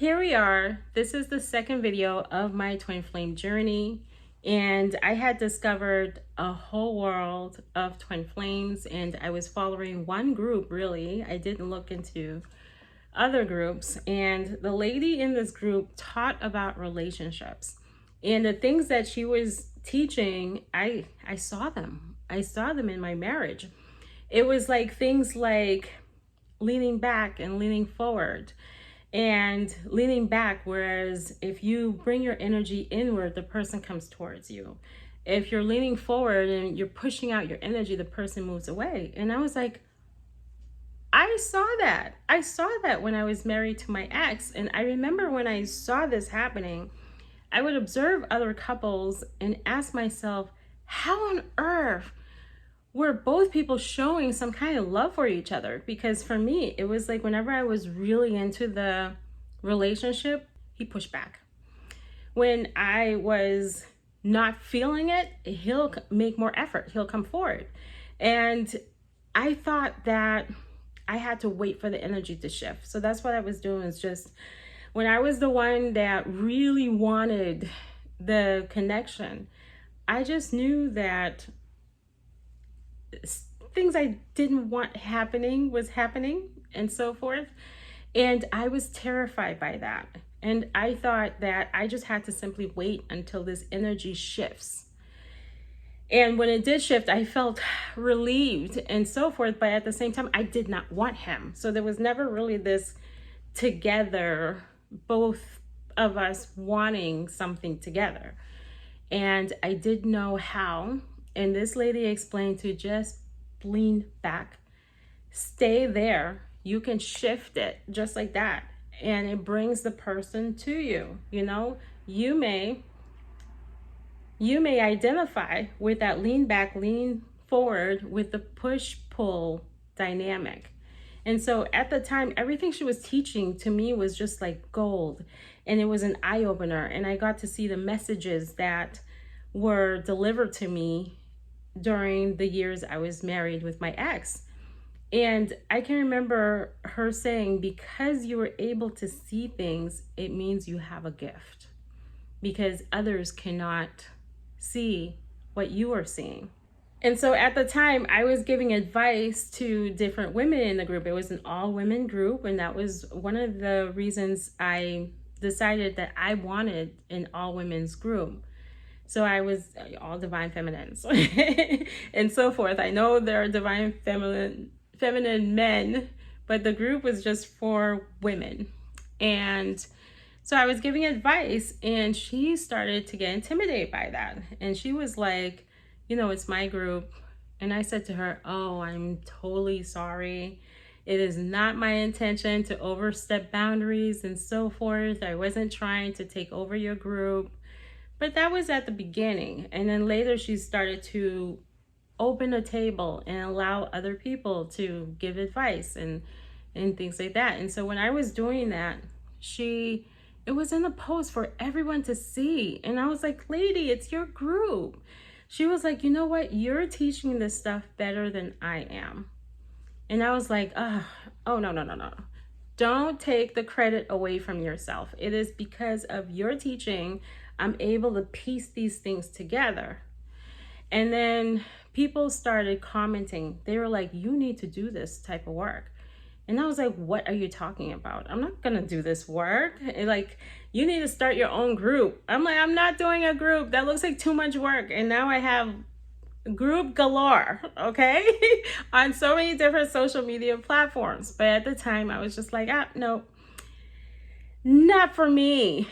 here we are. This is the second video of my twin flame journey, and I had discovered a whole world of twin flames, and I was following one group. Really, I didn't look into other groups, and the lady in this group taught about relationships, and the things that she was teaching, I saw them in my marriage. It was like things like leaning back and leaning forward, and leaning back, whereas if you bring your energy inward, the person comes towards you. If you're leaning forward and you're pushing out your energy, the person moves away. And I was like, I saw that when I was married to my ex. And I remember when I saw this happening, I would observe other couples and ask myself, how on earth were both people showing some kind of love for each other? Because for me, it was like whenever I was really into the relationship, he pushed back. When I was not feeling it, he'll make more effort. He'll come forward. And I thought that I had to wait for the energy to shift. So that's what I was doing, is just when I was the one that really wanted the connection, I just knew that things I didn't want was happening and so forth. And I was terrified by that. And I thought that I just had to simply wait until this energy shifts. And when it did shift, I felt relieved and so forth. But at the same time, I did not want him. So there was never really this together, both of us wanting something together. And I didn't know how. And this lady explained to just lean back, stay there. You can shift it just like that. And it brings the person to you. You know, you may identify with that lean back, lean forward with the push-pull dynamic. And so at the time, everything she was teaching to me was just like gold. And it was an eye-opener. And I got to see the messages that were delivered to me during the years I was married with my ex. And I can remember her saying, because you were able to see things, it means you have a gift, because others cannot see what you are seeing. And so at the time, I was giving advice to different women in the group. It was an all-women group, and that was one of the reasons I decided that I wanted an all-women's group. So I was all divine feminines and so forth. I know there are divine feminine men, but the group was just for women. And so I was giving advice, and she started to get intimidated by that. And she was like, you know, it's my group. And I said to her, oh, I'm totally sorry. It is not my intention to overstep boundaries and so forth. I wasn't trying to take over your group. But that was at the beginning. And then later she started to open a table and allow other people to give advice and things like that. And so when I was doing that, it was in a post for everyone to see. And I was like, lady, it's your group. She was like, you know what? You're teaching this stuff better than I am. And I was like, oh, no. Don't take the credit away from yourself. It is because of your teaching I'm able to piece these things together. And then people started commenting. They were like, you need to do this type of work. And I was like, what are you talking about? I'm not gonna do this work. And like, you need to start your own group. I'm like, I'm not doing a group. That looks like too much work. And now I have group galore, okay? On so many different social media platforms. But at the time I was just like, no, not for me.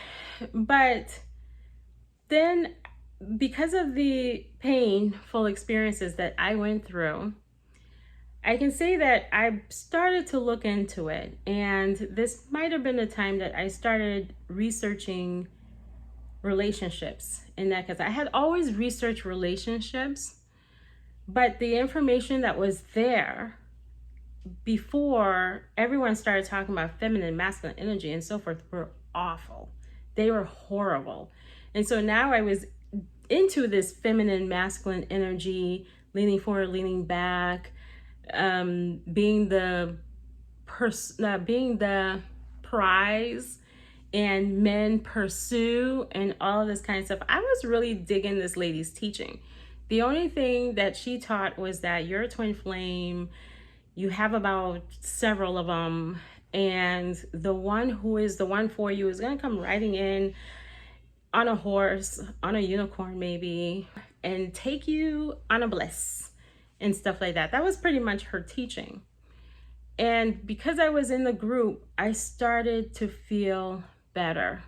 But then, because of the painful experiences that I went through, I can say that I started to look into it. And this might have been the time that I started researching relationships in that, because I had always researched relationships, but the information that was there before everyone started talking about feminine, masculine energy and so forth were awful. They were horrible. And so now I was into this feminine, masculine energy, leaning forward, leaning back, being the prize and men pursue and all of this kind of stuff. I was really digging this lady's teaching. The only thing that she taught was that you're a twin flame, you have about several of them, and the one who is the one for you is going to come riding in on a horse, on a unicorn maybe, and take you on a bliss and stuff like that. That was pretty much her teaching. And because I was in the group, I started to feel better.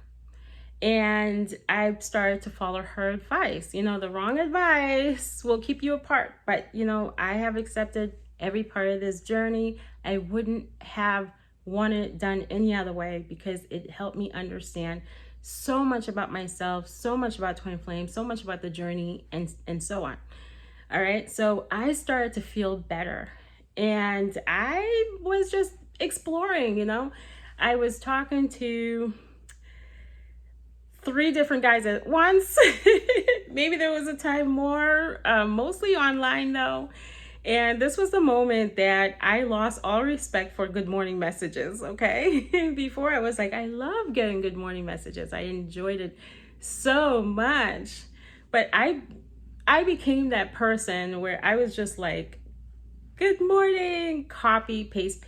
And I started to follow her advice. You know, the wrong advice will keep you apart. But, you know, I have accepted every part of this journey. I wouldn't have wanted it done any other way because it helped me understand so much about myself, so much about twin flames, so much about the journey, and so on. All right, so I started to feel better. And I was just exploring, you know. I was talking to 3 different guys at once. Maybe there was a time more, mostly online though. And this was the moment that I lost all respect for good morning messages, okay? Before I was like, I love getting good morning messages. I enjoyed it so much. But I became that person where I was just like, good morning, copy, paste,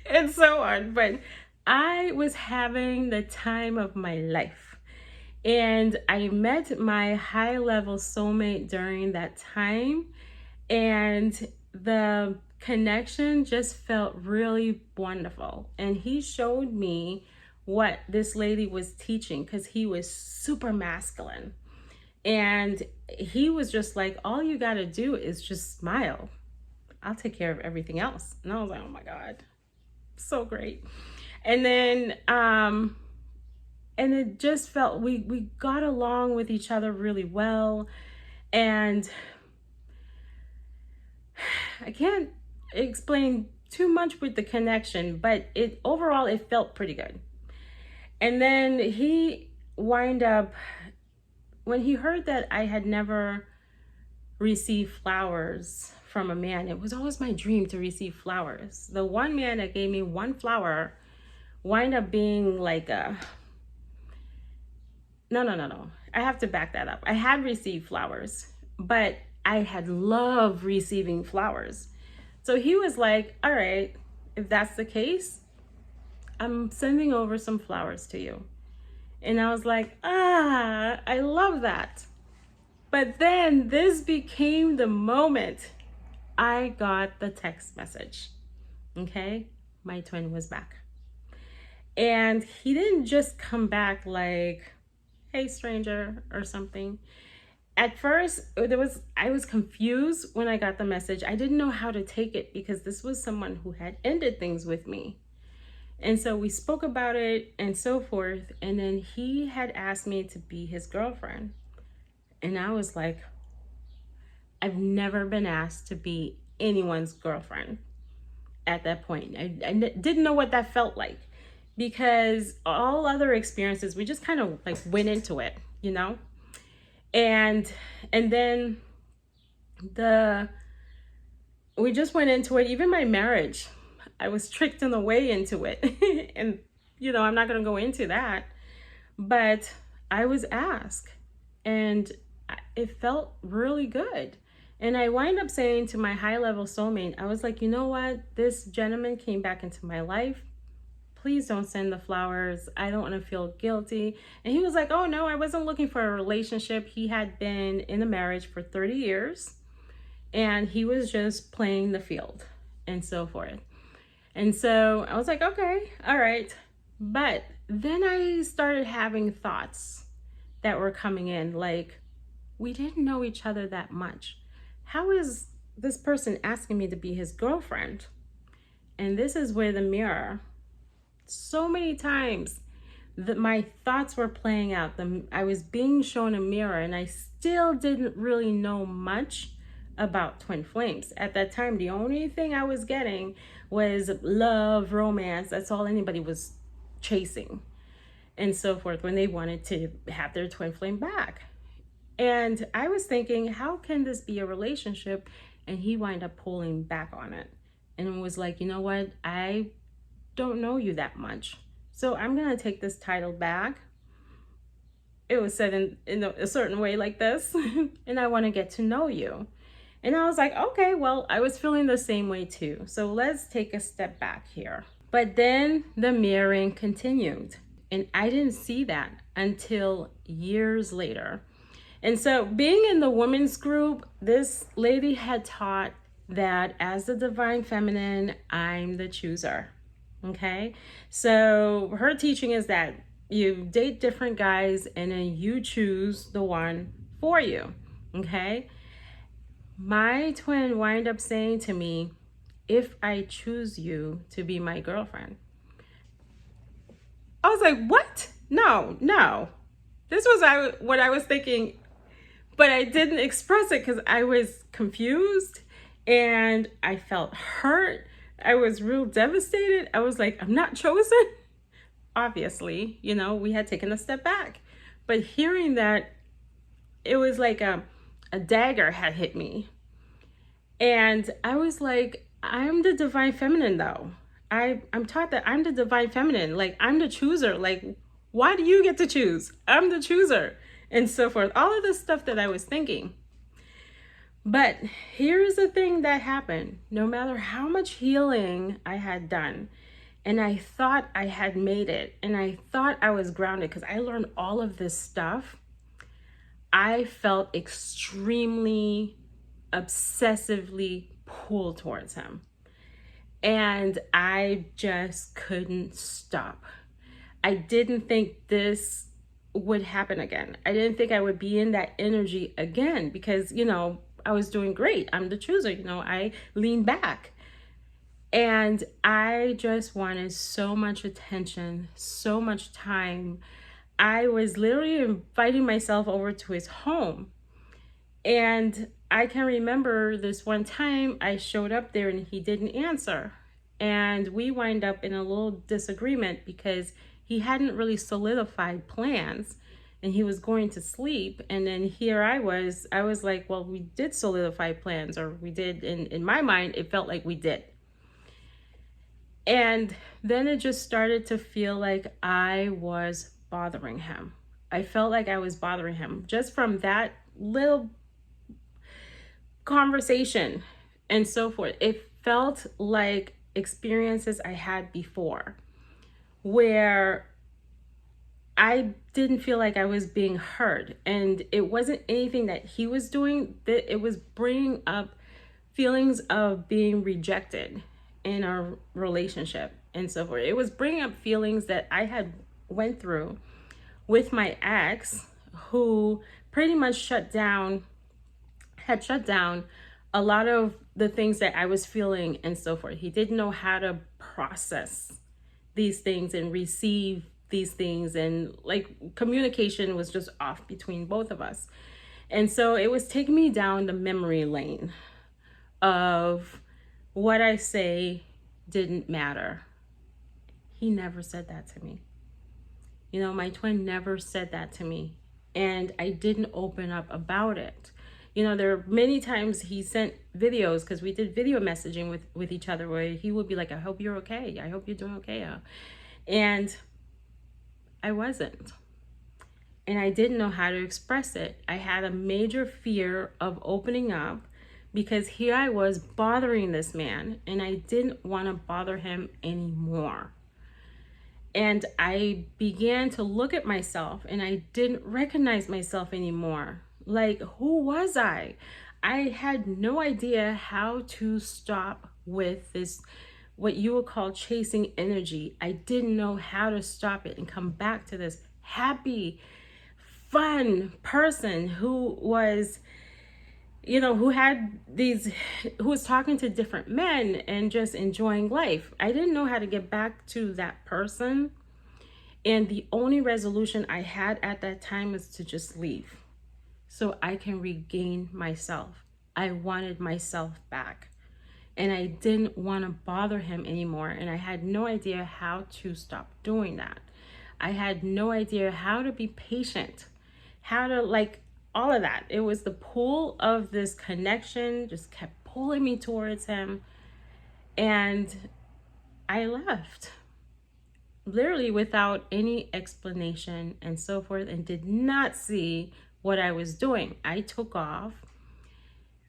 and so on. But I was having the time of my life. And I met my high-level soulmate during that time. And the connection just felt really wonderful. And he showed me what this lady was teaching because he was super masculine. And he was just like, all you got to do is just smile. I'll take care of everything else. And I was like, oh my God, so great. And then, and it just felt, we got along with each other really well. And I can't explain too much with the connection, but overall, it felt pretty good. And then he wind up, when he heard that I had never received flowers from a man, it was always my dream to receive flowers. The one man that gave me 1 flower wind up being like a, no. I have to back that up. I had received flowers, but I had loved receiving flowers. So he was like, all right, if that's the case, I'm sending over some flowers to you. And I was like, I love that. But then this became the moment I got the text message. Okay, my twin was back. And he didn't just come back like, hey stranger or something. At first, I was confused when I got the message. I didn't know how to take it because this was someone who had ended things with me. And so we spoke about it and so forth. And then he had asked me to be his girlfriend. And I was like, I've never been asked to be anyone's girlfriend at that point. I didn't know what that felt like because all other experiences, we just kind of like went into it, you know? And then we just went into it. Even my marriage, I was tricked in the way into it. And, you know, I'm not going to go into that, but I was asked and it felt really good. And I wind up saying to my high-level soulmate, I was like, you know what? This gentleman came back into my life. Please don't send the flowers. I don't want to feel guilty. And he was like, oh no, I wasn't looking for a relationship. He had been in a marriage for 30 years and he was just playing the field and so forth. And so I was like, okay, all right. But then I started having thoughts that were coming in like, we didn't know each other that much. How is this person asking me to be his girlfriend? And this is where the mirror, so many times that my thoughts were playing out. I was being shown a mirror and I still didn't really know much about twin flames. At that time, the only thing I was getting was love, romance. That's all anybody was chasing and so forth when they wanted to have their twin flame back. And I was thinking, how can this be a relationship? And he wound up pulling back on it and was like, you know what? I don't know you that much. So I'm going to take this title back. It was said in a certain way like this, and I want to get to know you. And I was like, okay, well, I was feeling the same way too. So let's take a step back here. But then the mirroring continued, and I didn't see that until years later. And so being in the women's group, this lady had taught that as the divine feminine, I'm the chooser. Okay. So her teaching is that you date different guys and then you choose the one for you. Okay. My twin wind up saying to me, if I choose you to be my girlfriend. I was like, what? No. This was what I was thinking, but I didn't express it because I was confused and I felt hurt. I was real devastated. I was like, I'm not chosen. Obviously, we had taken a step back, but hearing that, it was like a dagger had hit me. And I was like, I'm the divine feminine though. I'm taught that I'm the divine feminine. Like, I'm the chooser. Like, why do you get to choose? I'm the chooser. And so forth. All of this stuff that I was thinking. But here's the thing that happened. No matter how much healing I had done, and I thought I had made it, and I thought I was grounded because I learned all of this stuff, I felt extremely obsessively pulled towards him. And I just couldn't stop. I didn't think this would happen again. I didn't think I would be in that energy again because, I was doing great. I'm the chooser, I leaned back. And I just wanted so much attention, so much time. I was literally inviting myself over to his home. And I can remember this one time I showed up there and he didn't answer. And we wind up in a little disagreement because he hadn't really solidified plans and he was going to sleep. And then here I was like, well, we did solidify plans, or we did. In my mind, it felt like we did. And then it just started to feel like I was bothering him. I felt like I was bothering him just from that little conversation and so forth. It felt like experiences I had before where I didn't feel like I was being heard. And it wasn't anything that he was doing, that it was bringing up feelings of being rejected in our relationship and so forth. It was bringing up feelings that I had went through with my ex, who pretty much had shut down a lot of the things that I was feeling and so forth. He didn't know how to process these things and receive these things, and like communication was just off between both of us. And so it was taking me down the memory lane of what I say didn't matter. He never said that to me. My twin never said that to me, and I didn't open up about it. There are many times he sent videos, because we did video messaging with each other, where he would be like, I hope you're okay. I hope you're doing okay. And I wasn't. And I didn't know how to express it. I had a major fear of opening up because here I was bothering this man, and I didn't want to bother him anymore. And I began to look at myself, and I didn't recognize myself anymore. Like, who was I? I had no idea how to stop with this, what you would call chasing energy. I didn't know how to stop it and come back to this happy, fun person who was, who was talking to different men and just enjoying life. I didn't know how to get back to that person. And the only resolution I had at that time was to just leave so I can regain myself. I wanted myself back, and I didn't want to bother him anymore. And I had no idea how to stop doing that. I had no idea how to be patient, how to all of that. It was the pull of this connection just kept pulling me towards him, and I left. literally without any explanation and so forth, and did not see what I was doing. I took off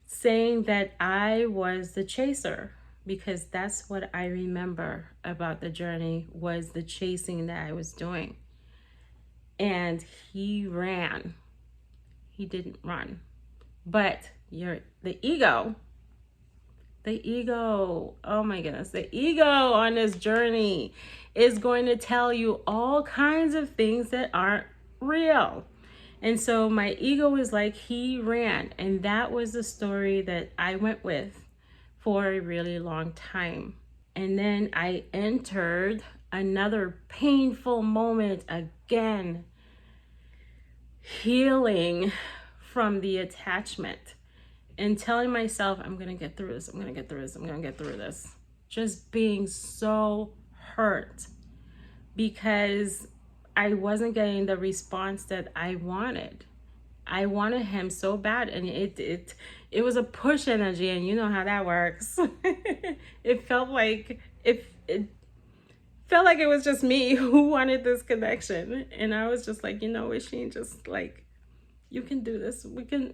saying that I was the chaser, because that's what I remember about the journey, was the chasing that I was doing. And he ran. He didn't run. But the ego, oh my goodness, the ego on this journey is going to tell you all kinds of things that aren't real. And so my ego is like, he ran. And that was the story that I went with for a really long time. And then I entered another painful moment again, healing from the attachment and telling myself, I'm going to get through this. I'm going to get through this. I'm going to get through this. Just being so hurt because I wasn't getting the response that I wanted. I wanted him so bad, and it was a push energy, and you know how that works. It felt like it felt like it was just me who wanted this connection, and I was just like, you know what, Sheen, just like, you can do this.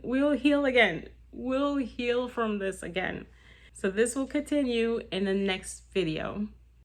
We'll heal again. We'll heal from this again. So this will continue in the next video.